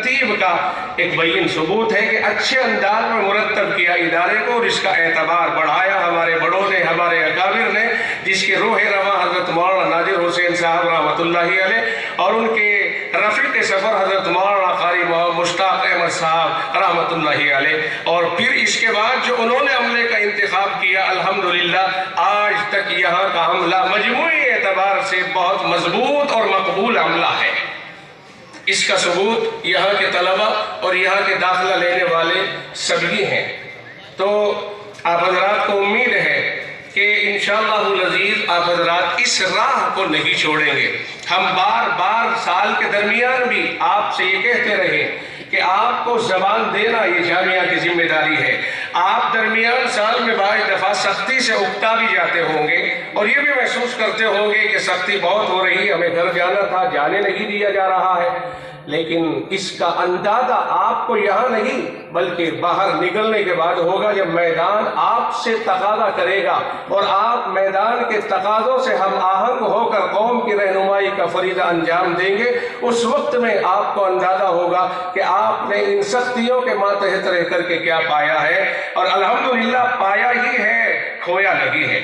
तरतीब का एक बैन सबूत है कि अच्छे अंदाज में मुरतब किया इदारे को और इसका एतबार बढ़ाया हमारे बड़ों ने, हमारे अकाबिर ने, जिसके रूह रवा हज़रत मौलाना नादिर हुसैन साहब रहमतुल्लाहि अलैह और उनके रफ़ीक़ सफ़र हज़रत मौलाना क़ारी मुश्ताक़ अहमद साहब रहमतुल्लाहि अलैह। और फिर इसके बाद जो उन्होंने अमले का इंतखाब किया, अल्हम्दुलिल्लाह आज तक यहाँ का अमला मजमूई एतबार से बहुत मजबूत और मकबूल अमला है। इसका सबूत यहाँ के तलबा और यहाँ के दाखिला लेने वाले सभी हैं। तो आप हज़रात को उम्मीद है कि इंशाअल्लाहुल अज़ीज़ आप हज़रात इस राह को नहीं छोड़ेंगे। हम बार बार साल के दरमियान भी आपसे ये कहते रहे कि आपको ज़बान देना ये जामिया की जिम्मेदारी है। आप दरमियान साल में बाई दफ़ा सख्ती से उकता भी जाते होंगे और ये भी महसूस करते होंगे कि सख्ती बहुत हो रही है, हमें घर जाना था, जाने नहीं दिया जा रहा है। लेकिन इसका अंदाजा आपको यहाँ नहीं बल्कि बाहर निकलने के बाद होगा, जब मैदान आपसे तकाज़ा करेगा और आप मैदान के तकाज़ों से हम आहंग होकर कौम की रहनुमाई का फरीज़ा अंजाम देंगे। उस वक्त में आपको अंदाज़ा होगा कि आपने इन सख्तियों के मातहत रह करके क्या पाया है, और अल्हम्दुलिल्लाह पाया ही है, खोया नहीं है।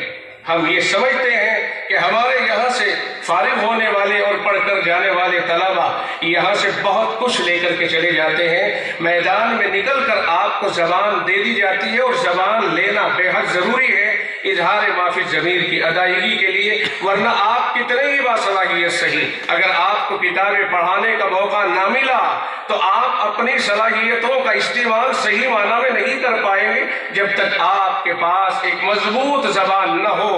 हम ये समझते हैं कि हमारे यहाँ से फारिग होने वाले और पढ़कर जाने वाले तलबा यहाँ से बहुत कुछ लेकर के चले जाते हैं। मैदान में निकल कर आपको ज़बान दे दी जाती है और ज़बान लेना बेहद ज़रूरी है इजहार माफी ज़मीर की अदायगी के लिए। वरना आप कितने ही बासलाहियत सही, अगर आपको किताबें पढ़ाने का मौका ना मिला तो आप अपनी सलाहियतों का इस्तेमाल सही माना में नहीं कर पाएंगे जब तक आपके पास एक मजबूत ज़बान न हो।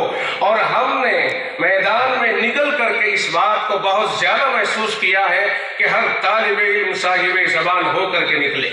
और हमने मैदान में निकल करके इस बात को बहुत ज़्यादा महसूस किया है कि हर तालिब इल्म साहिब ज़बान हो करके निकले।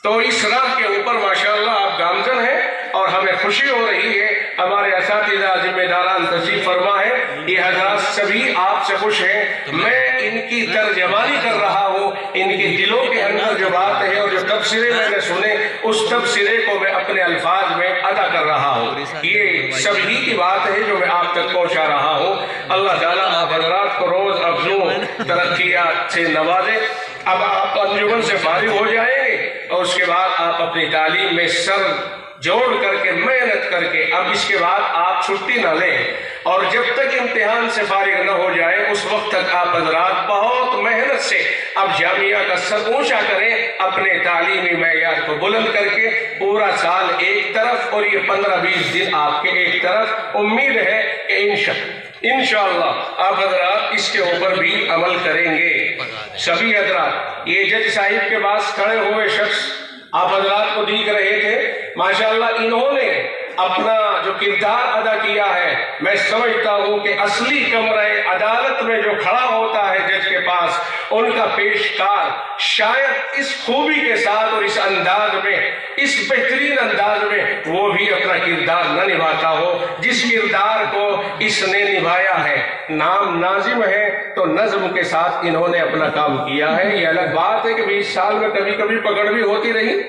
तो इस राह के ऊपर माशाअल्लाह आप गामजन हैं और हमें खुशी हो रही है। हमारे असातिज़ा जिम्मेदारान तशरीफ़ फरमा है, ये हज़रात सभी आपसे खुश हैं। मैं इनकी तर्जमानी कर रहा हूँ, इनके दिलों के अंदर जो बात है और जो तबसरे मैंने सुने उस तबसरे को मैं अपने अल्फाज में अदा कर रहा हूँ। ये सभी की बात है जो मैं आप तक पहुँचा रहा हूँ। अल्लाह ताला आप हज़रात को रोज़ अफ़ज़ू तरक्कियात से नवाजे। अब आप अंजुमन से फारिग हो जाएंगे और उसके बाद आप अपनी तालीम में सर जोड़ करके मेहनत करके अब इसके बाद आप छुट्टी न लें, और जब तक इम्तिहान से फारिग न हो जाए उस वक्त तक आप हज़रात बहुत मेहनत से अब जामिया का सर ऊंचा करें, अपने तालीमी मैयार को बुलंद करके। पूरा साल एक तरफ और ये 15-20 दिन आपके एक तरफ। उम्मीद है कि इंशाअल्लाह आप हज़रात इसके ऊपर भी अमल करेंगे। सभी हज़रात ये जज साहिब के पास खड़े हुए शख्स आप हज़रात को दिख रहे थे, माशाअल्लाह इन्होंने अपना जो किरदार अदा किया है, मैं समझता हूँ कि असली कमरे अदालत में जो खड़ा होता है जज के पास, उनका पेशकार शायद इस खूबी के साथ और इस अंदाज में, इस बेहतरीन अंदाज में वो भी अपना किरदार न निभाता हो जिस किरदार को इसने निभाया है। नाम नाजिम है तो नज़्म के साथ इन्होंने अपना काम किया है। ये अलग बात है कि 20 साल में कभी कभी पकड़ भी होती रही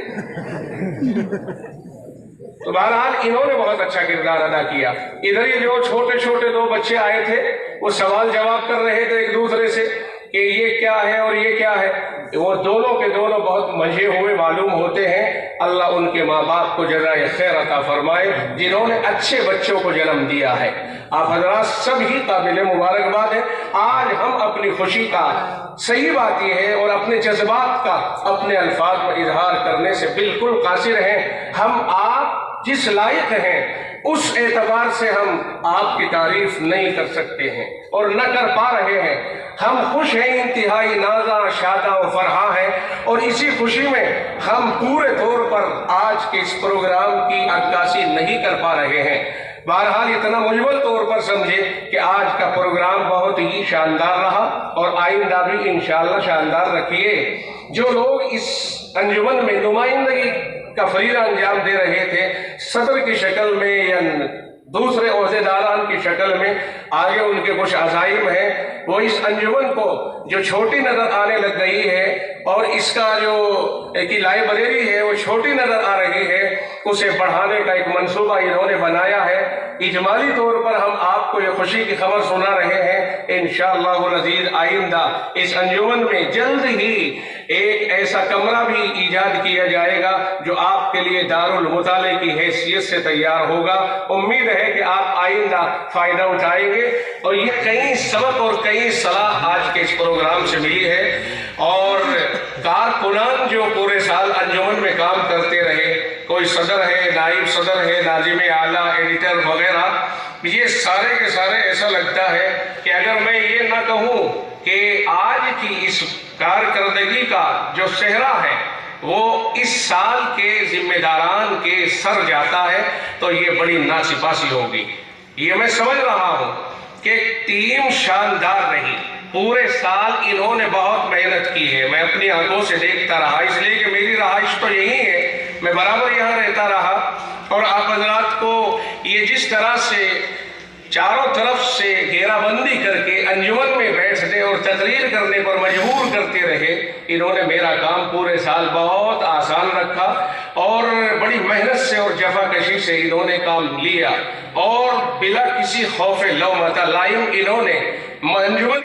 तो बहरहाल इन्होंने बहुत अच्छा किरदार अदा किया। इधर ये जो छोटे छोटे 2 बच्चे आए थे वो सवाल जवाब कर रहे थे एक दूसरे से कि ये क्या है और ये क्या है। वो दोनों के दोनों बहुत मंझे हुए मालूम होते हैं। अल्लाह उनके माँ बाप को जज़ाए खैर अता फरमाए जिन्होंने अच्छे बच्चों को जन्म दिया है। आप हज़रात सब ही काबिल मुबारकबाद है। आज हम अपनी खुशी का, सही बात यह है, और अपने जज्बात का अपने अल्फाज में इजहार करने से बिल्कुल कासिर हैं। हम आप जिस लायक हैं उस एतबार से हम आपकी तारीफ नहीं कर सकते हैं और न कर पा रहे हैं। हम खुश हैं, इंतहाई नाजा शादा व फरहा हैं, और इसी खुशी में हम पूरे तौर पर आज के इस प्रोग्राम की अक्कासी नहीं कर पा रहे हैं। बहरहाल इतना मुजमल तौर पर समझे कि आज का प्रोग्राम बहुत ही शानदार रहा और आइंदा भी इंशाअल्लाह शानदार रखिए। जो लोग इस अंजुमन में नुमाइंदगी का फरीज़ा अंजाम दे रहे थे, सदर की शक्ल में या दूसरे ओहदेदारान की शक्ल में आगे उनके कुछ अज़ाइम हैं, वो इस अंजुमन को जो छोटी नज़र आने लग गई है और इसका जो की लाइब्रेरी है वो छोटी नज़र आ रही है, उसे बढ़ाने का एक मंसूबा इन्होंने बनाया है। इजमाली तौर पर हम आपको ये खुशी की खबर सुना रहे हैं, इंशाअल्लाहुल अज़ीज़ आइंदा इस अंजुमन में जल्द ही एक ऐसा कमरा भी ईजाद किया जाएगा जो आपके लिए दारुल मुताले की हैसियत से तैयार होगा। उम्मीद है कि आप आइंदा फ़ायदा उठाएंगे। और ये कई सबक और कई सलाह आज के इस प्रोग्राम से मिली है। और कारकुनान जो पूरे साल अंजुमन में काम करते रहे, कोई सदर है, नाइब सदर है, नाजिम आला, एडिटर वगैरह, ये सारे के सारे ऐसा लगता है कि अगर मैं ये ना कहूँ कि आज की इस कारकर्दगी का जो सेहरा है वो इस साल के जिम्मेदारान के सर जाता है, तो ये बड़ी नासिपासी होगी। ये मैं समझ रहा हूँ कि टीम शानदार रही, पूरे साल इन्होंने बहुत मेहनत की है, मैं अपनी आंखों से देखता रहा, इसलिए कि मेरी रहाइश तो यही है, मैं बराबर यहाँ रहता रहा। और आप हजरात को ये जिस तरह से चारों तरफ से घेराबंदी करके अंजुमन में बैठने और तकरीर करने पर मजबूर करते रहे, इन्होंने मेरा काम पूरे साल बहुत आसान रखा और बड़ी मेहनत से और जफाकशी से इन्होंने काम लिया और बिला किसी खौफ लौमता लाइम इन्होंने अंजुमन